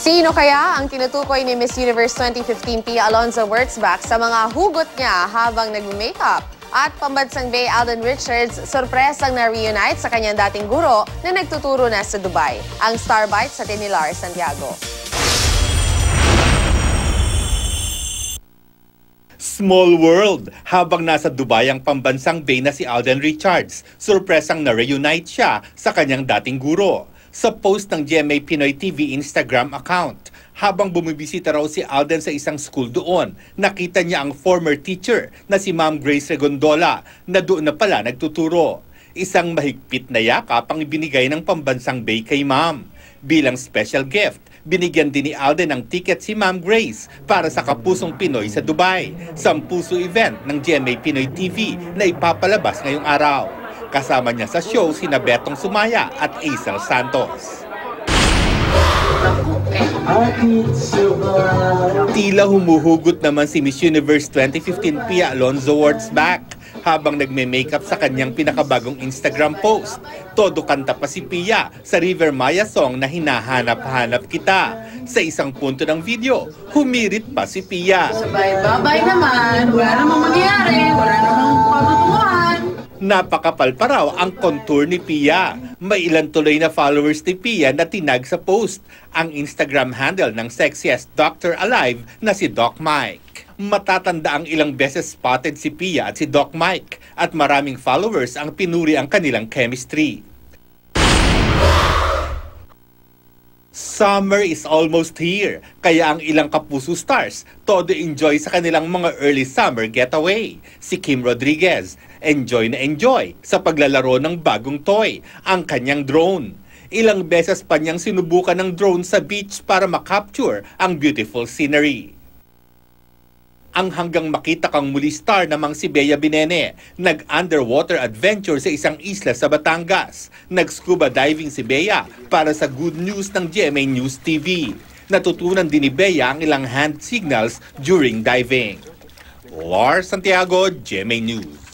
Sino kaya ang tinutukoy ni Miss Universe 2015 Pia Alonzo Wurtzbach sa mga hugot niya habang nag-makeup? At pambansang Bay Alden Richards, sorpresang na-reunite sa kanyang dating guro na nagtuturo na sa Dubai. Ang Star Bites sa Tinilar Santiago. Small world. Habang nasa Dubai ang pambansang Bay na si Alden Richards, sorpresang na-reunite siya sa kanyang dating guro. Sa post ng GMA Pinoy TV Instagram account, habang bumibisita raw si Alden sa isang school doon, nakita niya ang former teacher na si Ma'am Grace Regondola na doon na pala nagtuturo. Isang mahigpit na yakap ang ibinigay ng pambansang Bay kay Ma'am. Bilang special gift, binigyan din ni Alden ng ticket si Ma'am Grace para sa Kapusong Pinoy sa Dubai, sampuso event ng GMA Pinoy TV na ipapalabas ngayong araw. Kasama niya sa show sina Betong Sumaya at Aisel Santos. Tila humuhugot naman si Miss Universe 2015 Pia Alonzo Wurtzbach habang nagme-makeup sa kanyang pinakabagong Instagram post. Todo kanta pa si Pia sa River Maya song na Hinahanap-hanap Kita. Sa isang punto ng video, humirit pa si Pia. Sabay-babay naman, wala namang mangyayari, wala namang patutunguhan. Napakapal pa raw ang contour ni Pia. May ilan tuloy na followers ni Pia na tinag sa post. Ang Instagram handle ng sexiest doctor alive na si Doc Mike. Matatanda ang ilang beses spotted si Pia at si Doc Mike at maraming followers ang pinuri ang kanilang chemistry. Summer is almost here, kaya ang ilang Kapuso stars todo enjoy sa kanilang mga early summer getaway. Si Kim Rodriguez, enjoy na enjoy sa paglalaro ng bagong toy, ang kanyang drone. Ilang beses pa niyang sinubukan ng drone sa beach para makapture ang beautiful scenery. Ang hanggang makita kang muli star namang si Bea Binene, nag-underwater adventure sa isang isla sa Batangas. Nag-scuba diving si Bea para sa good news ng GMA News TV. Natutunan din ni Bea ang ilang hand signals during diving. Lars Santiago, GMA News.